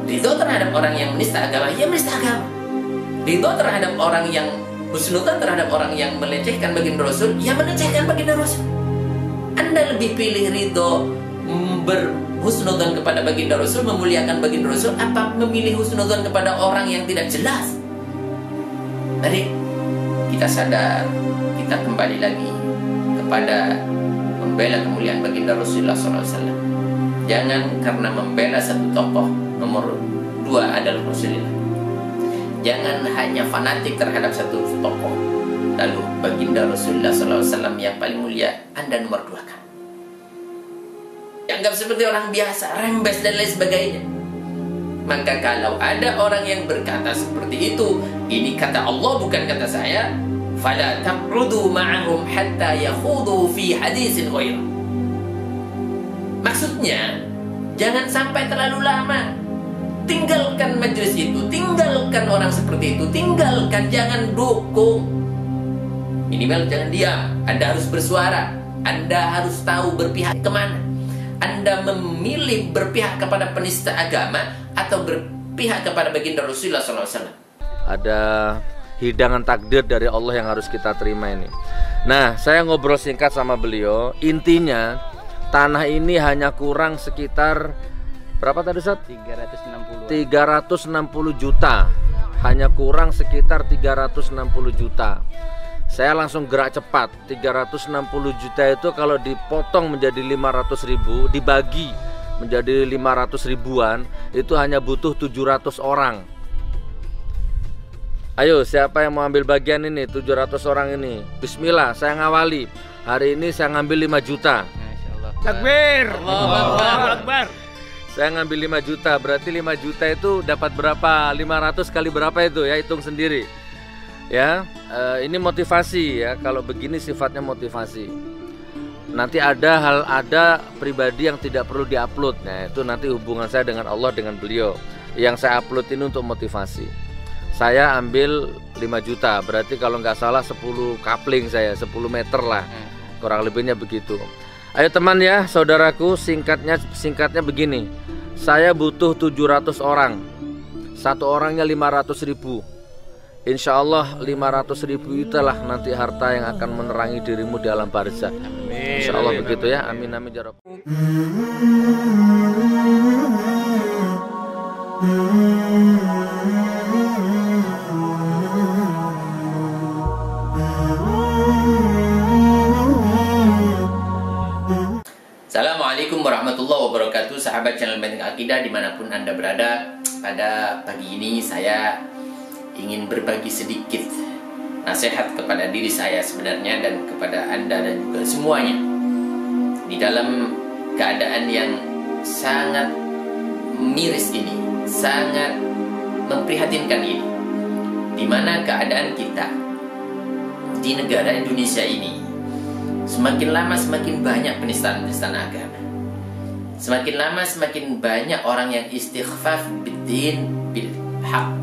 Ridho terhadap orang yang menista agama, ya menista agama. Ridho terhadap orang yang husnudzon terhadap orang yang melecehkan baginda Rasul, ya melecehkan baginda Rasul. Anda lebih pilih ridho berhusnudzon kepada baginda Rasul, memuliakan baginda Rasul, apa memilih husnudzon kepada orang yang tidak jelas? Mari kita sadar, kita kembali lagi kepada membela kemuliaan baginda Rasulullah SAW. Jangan karena membela satu tokoh, nomor 2 adalah Rasulullah. Jangan hanya fanatik terhadap satu tokoh, lalu baginda Rasulullah SAW yang paling mulia Anda nomor 2 kan. Dianggap seperti orang biasa, rembes dan lain sebagainya. Maka kalau ada orang yang berkata seperti itu, ini kata Allah bukan kata saya, fala taq'udu ma'ahum hatta yakhudu fi hadisin ghairah. Maksudnya, jangan sampai terlalu lama. Tinggalkan majelis itu, tinggalkan orang seperti itu, tinggalkan, jangan dukung. Minimal jangan diam. Anda harus bersuara. Anda harus tahu berpihak kemana. Anda memilih berpihak kepada penista agama atau berpihak kepada baginda Rasulullah SAW. Ada hidangan takdir dari Allah yang harus kita terima ini. Nah, saya ngobrol singkat sama beliau. Intinya, tanah ini hanya kurang sekitar berapa tadi Ustaz? 360 juta. Hanya kurang sekitar 360 juta. Saya langsung gerak cepat. 360 juta itu kalau dipotong menjadi 500 ribu, dibagi menjadi 500 ribuan, itu hanya butuh 700 orang. Ayo, siapa yang mau ambil bagian ini? 700 orang ini. Bismillah, saya ngawali. Hari ini saya ngambil 5 juta. Takbir. Allahu Akbar. Saya ngambil 5 juta, berarti 5 juta itu dapat berapa? 500 kali berapa itu ya, hitung sendiri. Ya, ini motivasi ya, kalau begini sifatnya motivasi. Nanti ada pribadi yang tidak perlu diupload. Nah, itu nanti hubungan saya dengan Allah, dengan beliau. Yang saya upload ini untuk motivasi. Saya ambil 5 juta, berarti kalau nggak salah 10 kapling saya, 10 meter lah. Kurang lebihnya begitu. Ayo teman ya, saudaraku, singkatnya begini. Saya butuh 700 orang. Satu orangnya 500 ribu. Insya Allah 500 ribu itulah nanti harta yang akan menerangi dirimu di alam barzakh. Insya Allah begitu ya. Amin amin ya Rabb. Assalamualaikum warahmatullahi wabarakatuh, sahabat channel Benteng Akidah dimanapun Anda berada. Pada pagi ini saya ingin berbagi sedikit nasihat kepada diri saya sebenarnya dan kepada Anda dan juga semuanya di dalam keadaan yang sangat miris ini, sangat memprihatinkan ini, di mana keadaan kita di negara Indonesia ini semakin lama semakin banyak penistaan-penistaan agama. Semakin lama semakin banyak orang yang istighfaf bid-din bil haq.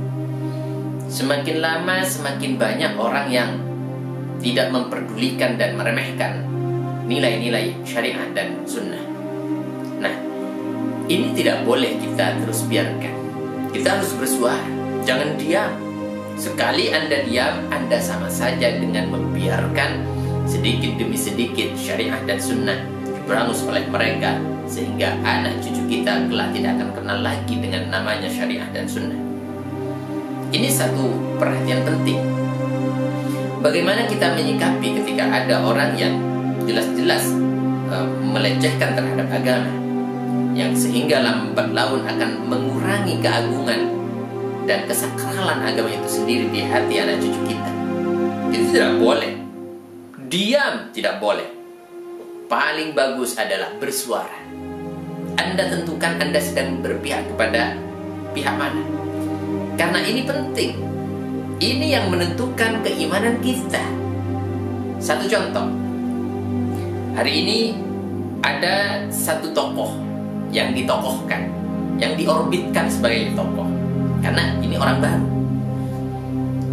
Semakin lama semakin banyak orang yang tidak memperdulikan dan meremehkan nilai-nilai syariat dan sunnah. Nah, ini tidak boleh kita terus biarkan. Kita harus bersuara, jangan diam. Sekali Anda diam, Anda sama saja dengan membiarkan sedikit demi sedikit syariat dan sunnah berangus oleh mereka, sehingga anak cucu kita kelak tidak akan kenal lagi dengan namanya syariat dan sunnah. Ini satu perhatian penting. Bagaimana kita menyikapi ketika ada orang yang jelas-jelas melecehkan terhadap agama, yang sehingga lambat laun akan mengurangi keagungan dan kesakralan agama itu sendiri di hati anak cucu kita. Itu tidak boleh. Diam tidak boleh. Paling bagus adalah bersuara. Anda tentukan Anda sedang berpihak kepada pihak mana. Karena ini penting. Ini yang menentukan keimanan kita. Satu contoh. Hari ini ada satu tokoh yang ditokohkan, yang diorbitkan sebagai tokoh. Karena ini orang baru.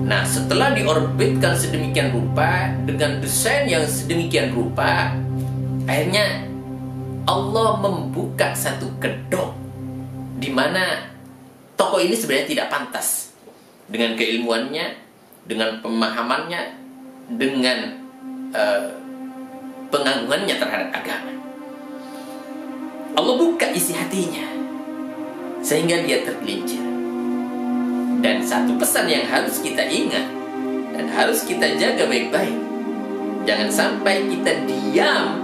Nah, setelah diorbitkan sedemikian rupa, dengan desain yang sedemikian rupa, akhirnya Allah membuka satu kedok di mana tokoh ini sebenarnya tidak pantas dengan keilmuannya, dengan pemahamannya, dengan pengagungannya terhadap agama. Allah buka isi hatinya sehingga dia tergelincir. Dan satu pesan yang harus kita ingat dan harus kita jaga baik-baik, jangan sampai kita diam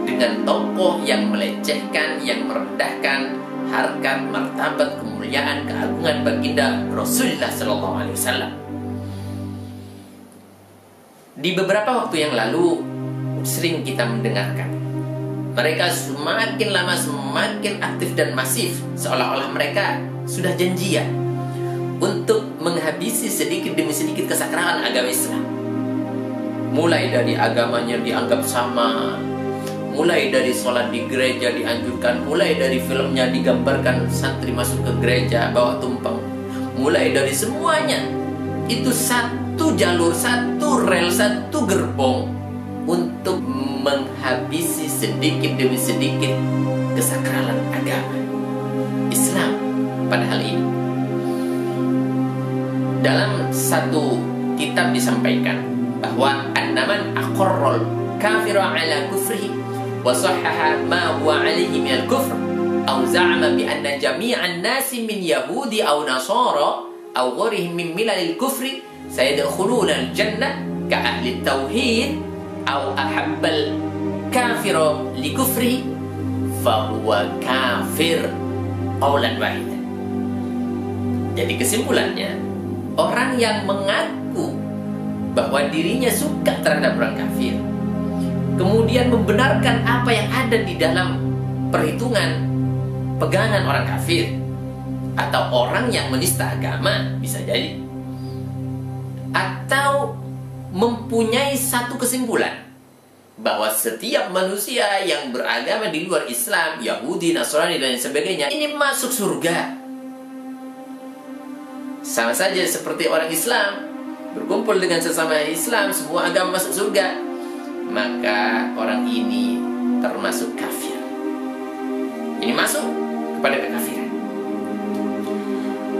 dengan tokoh yang melecehkan, yang merendahkan harkat, martabat, kemuliaan, keagungan baginda Rasulullah SAW. Di beberapa waktu yang lalu sering kita mendengarkan mereka semakin lama semakin aktif dan masif, seolah-olah mereka sudah janjian untuk menghabisi sedikit demi sedikit kesakralan agama Islam. Mulai dari agamanya dianggap sama, mulai dari sholat di gereja dianjurkan, mulai dari filmnya digambarkan santri masuk ke gereja bawa tumpeng, mulai dari semuanya itu satu jalur, satu rel, satu gerbong untuk menghabisi sedikit demi sedikit kesakralan agama Islam pada hal ini. Dalam satu kitab disampaikan bahwa annaman aqarral kafiru ala kufrihi wa sahhaha ma huwa alayhi min al-kufr aw za'ama bi anna jami'an nasi min yahudi aw nasara aw ghairihim min milal al-kufri sayadkhuluna al-jannah ka ahli tauhid aw ahabbal kafiru li kufrihi fa huwa kafir qaulan wahidan. Jadi kesimpulannya, orang yang mengaku bahwa dirinya suka terhadap orang kafir, kemudian membenarkan apa yang ada di dalam perhitungan pegangan orang kafir atau orang yang menista agama, bisa jadi, atau mempunyai satu kesimpulan bahwa setiap manusia yang beragama di luar Islam, Yahudi, Nasrani, dan sebagainya, ini masuk surga. Sama saja seperti orang Islam berkumpul dengan sesama Islam, semua agama masuk surga, maka orang ini termasuk kafir. Ini masuk kepada kekafiran.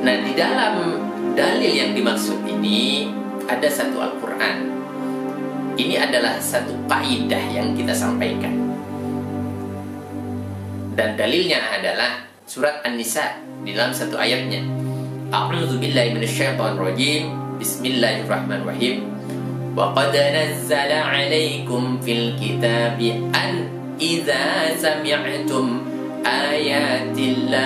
Nah, di dalam dalil yang dimaksud ini ada satu Al-Quran. Ini adalah satu kaidah yang kita sampaikan, dan dalilnya adalah surat An-Nisa di dalam satu ayatnya. A'udzu billahi minasyaitonir rajim. Bismillahirrahmanirrahim. Wa qad nazzala 'alaikum fil kitabi an idza sami'tum ayatillah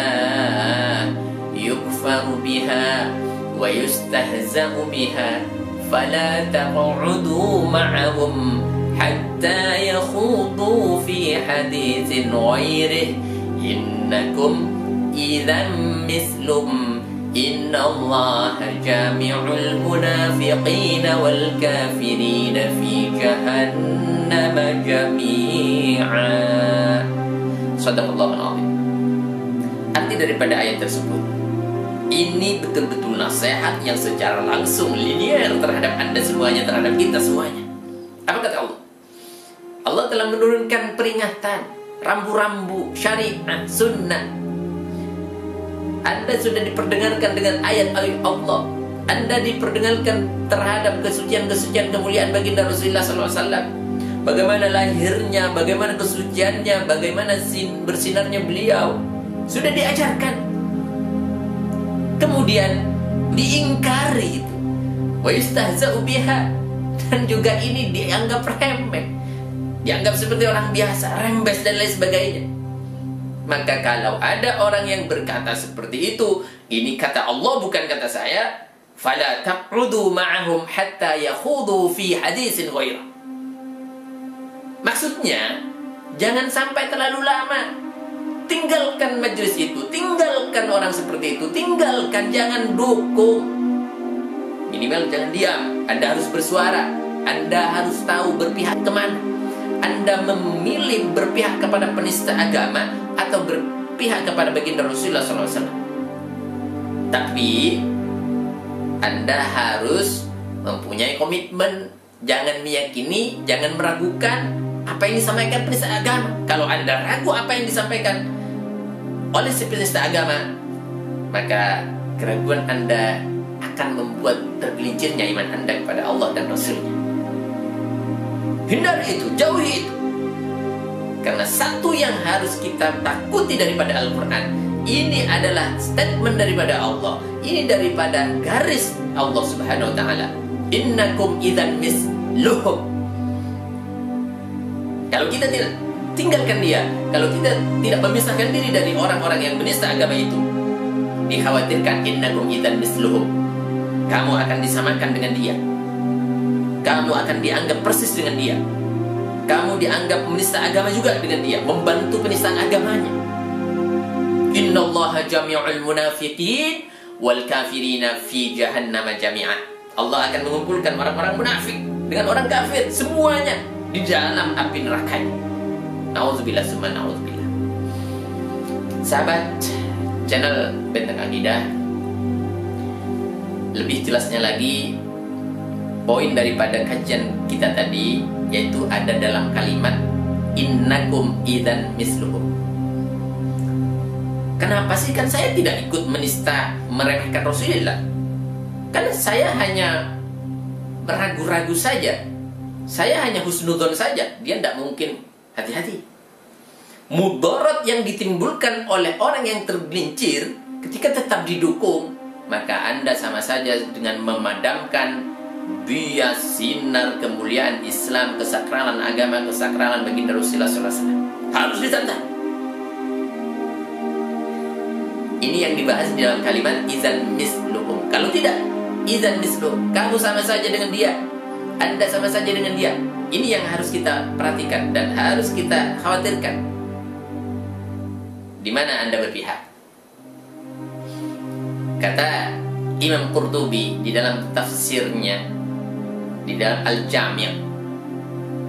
yukfaru biha wa yustahza'u biha fala taq'udu ma'ahum hatta yakhudu fi haditsin ghairihi innakum idzan mislum innallaha jami'ul munafiqina wal kafirina fi jahannam jami'a. Shadaqallahul azim. Arti daripada ayat tersebut, ini betul-betul nasihat yang secara langsung linear terhadap Anda semuanya, terhadap kita semuanya. Apa kata Allah? Allah telah menurunkan peringatan, rambu-rambu, syariat, sunnah. Anda sudah diperdengarkan dengan ayat-ayat Allah. Anda diperdengarkan terhadap kesucian-kesucian kemuliaan baginda Rasulullah SAW. Bagaimana lahirnya, bagaimana kesuciannya, bagaimana bersinarnya beliau, sudah diajarkan. Kemudian diingkari itu, wa yustahza'u biha, dan juga ini dianggap remeh, dianggap seperti orang biasa, rembes dan lain sebagainya. Maka kalau ada orang yang berkata seperti itu, ini kata Allah bukan kata saya, fala taq'udu ma'ahum hatta yakhudu fi haditsin ghairah. Maksudnya, jangan sampai terlalu lama. Tinggalkan majelis itu, tinggalkan orang seperti itu, tinggalkan, jangan dukung. Minimal jangan diam. Anda harus bersuara, Anda harus tahu berpihak kemana. Anda memilih berpihak kepada penista agama atau berpihak kepada baginda Rasulullah SAW. Tapi Anda harus mempunyai komitmen. Jangan meyakini, jangan meragukan apa yang disampaikan penista agama. Kalau Anda ragu apa yang disampaikan oleh si penista agama, maka keraguan Anda akan membuat tergelincirnya iman Anda kepada Allah dan Rasul-Nya. Hindari itu, jauhi itu. Karena satu yang harus kita takuti daripada Al-Quran, ini adalah statement daripada Allah. Ini daripada garis Allah Subhanahu wa ta'ala. Innakum idzan misluhum. Kalau kita tidak tinggalkan dia, kalau kita tidak memisahkan diri dari orang-orang yang menista agama itu, dikhawatirkan innakum idzan misluhum. Kamu akan disamakan dengan dia. Kamu akan dianggap persis dengan dia. Kamu dianggap menista agama juga dengan dia, membantu penistaan agamanya. Innallaha jami'ul munafiqin wal kafirina fi jahannam jami'a. Allah akan mengumpulkan orang-orang munafik dengan orang kafir semuanya di dalam api nerakanya. Nauzubillah summa nauzubillah. Sahabat channel Benteng Akidah, lebih jelasnya lagi poin daripada kajian kita tadi, yaitu ada dalam kalimat innakum idzan misluhum. Kenapa sih? Kan saya tidak ikut menista, meremehkan Rasulullah. Kan saya hanya ragu-ragu saja. Saya hanya husnudzon saja. Dia tidak mungkin. Hati-hati. Mudarat yang ditimbulkan oleh orang yang tergelincir ketika tetap didukung, maka Anda sama saja dengan memadamkan bias sinar kemuliaan Islam, kesakralan agama, kesakralan baginda Rasulullah SAW. Harus ditantang. Ini yang dibahas di dalam kalimat idzan misluhum. Kalau tidak, idzan misluhum, kamu sama saja dengan dia, Anda sama saja dengan dia. Ini yang harus kita perhatikan dan harus kita khawatirkan. Di mana Anda berpihak? Kata Imam Qurtubi di dalam tafsirnya, di dalam Al-Jami',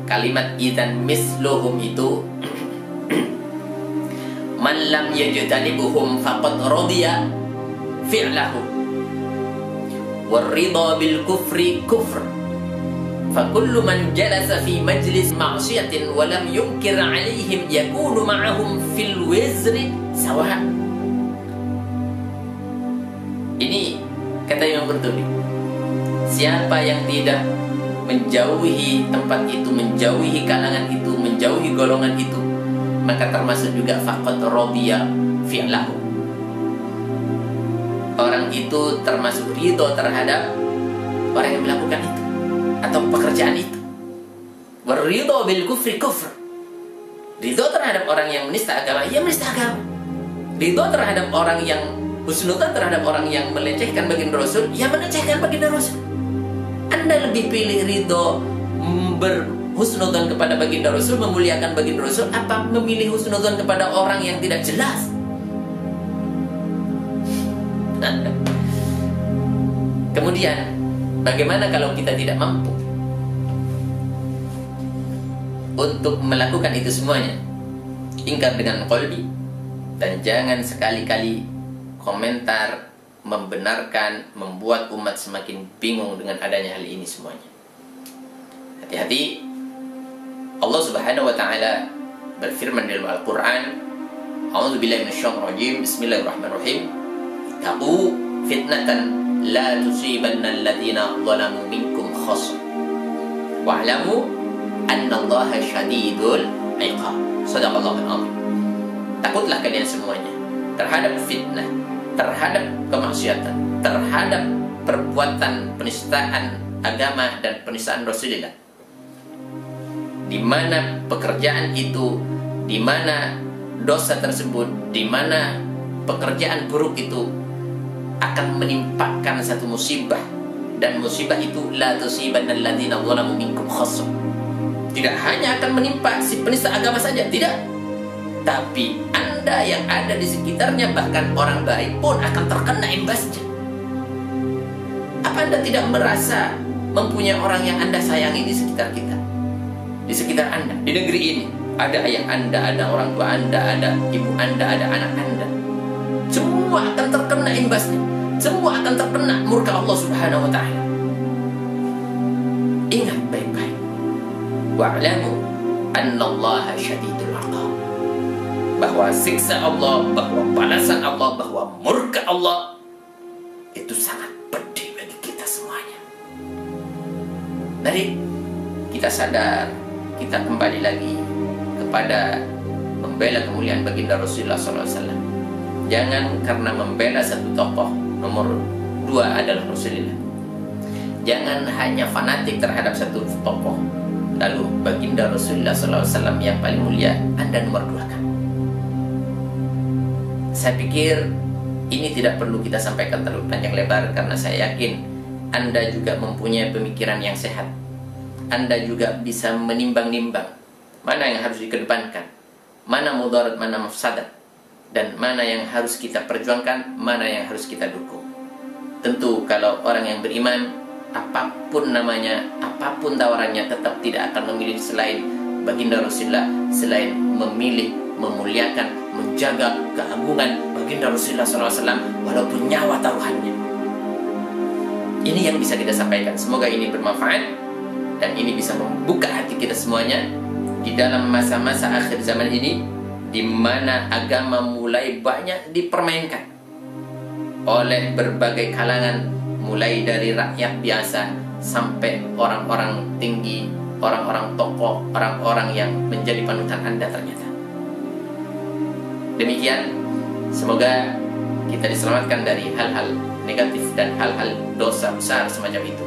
kalimat idzan misluhum itu man lam yajtanibuhum faqad radiya fi'lahu warida bil kufri kufr fa kullu man jalasa fi majlis ma'siyatin wa lam yunkir 'alaihim yakunu ma'ahum fil wizri sawa. Ini kata Imam Qurtubi, siapa yang tidak menjauhi tempat itu, menjauhi kalangan itu, menjauhi golongan itu, maka termasuk juga faqad radiya fi'lahu. Orang itu termasuk ridho terhadap orang yang melakukan itu atau pekerjaan itu. Waridho bil kufri kufr. Ridho terhadap orang yang menista agama, ya menista agama. Ridho terhadap orang yang husnudzon terhadap orang yang melecehkan baginda Rasul, ya melecehkan baginda Rasul. Anda lebih pilih ridho berhusnudzon kepada baginda Rasul, memuliakan baginda Rasul, apa memilih husnudzon kepada orang yang tidak jelas? Kemudian bagaimana kalau kita tidak mampu untuk melakukan itu semuanya? Ingkar dengan qalbi, dan jangan sekali-kali komentar membenarkan, membuat umat semakin bingung dengan adanya hal ini semuanya. Hati-hati. Allah Subhanahu wa ta'ala berfirman dalam Al-Quran, A'udzubillahi minasyaitonir rajim, Bismillahirrahmanirrahim, Taqu fitnatan la tusibanna alladhina zalamu minkum khassah wa'lamu annallaha syadidul iqab. Shadaqallahul azim. Takutlah kalian semuanya terhadap fitnah, terhadap kemaksiatan, terhadap perbuatan penistaan agama dan penistaan Rasulullah. Di mana pekerjaan itu, di mana dosa tersebut, di mana pekerjaan buruk itu akan menimpakan satu musibah, dan musibah itu la tusibanna alladziina zalamu minkum khassah. Tidak hanya akan menimpa si penista agama saja, tidak, tapi Anda yang ada di sekitarnya, bahkan orang baik pun akan terkena imbasnya. Apa Anda tidak merasa mempunyai orang yang Anda sayangi di sekitar kita, di sekitar Anda, di negeri ini? Ada ayah Anda, ada orang tua Anda, ada ibu Anda, ada anak Anda. Semua akan terkena imbasnya. Semua akan terkena murka Allah Subhanahu wa ta'ala. Ingat baik-baik. Wa'lamu annallaha syadidul iqab. bahwa siksa Allah, bahwa balasan Allah, bahwa murka Allah itu sangat pedih bagi kita semuanya. Mari kita sadar, kita kembali lagi kepada membela kemuliaan baginda Rasulullah SAW. Jangan karena membela satu tokoh, nomor 2 adalah Rasulullah. Jangan hanya fanatik terhadap satu tokoh, lalu baginda Rasulullah SAW yang paling mulia Anda nomor 2 kan. Saya pikir ini tidak perlu kita sampaikan terlalu panjang lebar, karena saya yakin Anda juga mempunyai pemikiran yang sehat. Anda juga bisa menimbang-nimbang mana yang harus dikedepankan, mana mudarat, mana mafsadat, dan mana yang harus kita perjuangkan, mana yang harus kita dukung. Tentu kalau orang yang beriman, apapun namanya, apapun tawarannya, tetap tidak akan memilih selain baginda Rasulullah, selain memilih, memuliakan, menjaga keagungan baginda Rasulullah SAW walaupun nyawa taruhannya. Ini yang bisa kita sampaikan. Semoga ini bermanfaat dan ini bisa membuka hati kita semuanya di dalam masa-masa akhir zaman ini, di mana agama mulai banyak dipermainkan oleh berbagai kalangan, mulai dari rakyat biasa sampai orang-orang tinggi, orang-orang tokoh, orang-orang yang menjadi panutan Anda ternyata. Demikian, semoga kita diselamatkan dari hal-hal negatif dan hal-hal dosa besar semacam itu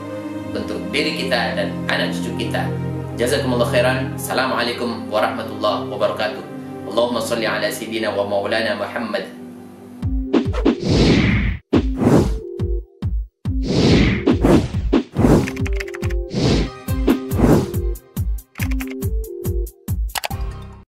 untuk diri kita dan anak cucu kita. Jazakumullah khairan. Assalamualaikum warahmatullahi wabarakatuh. Allahumma salli ala sayyidina wa maulana Muhammad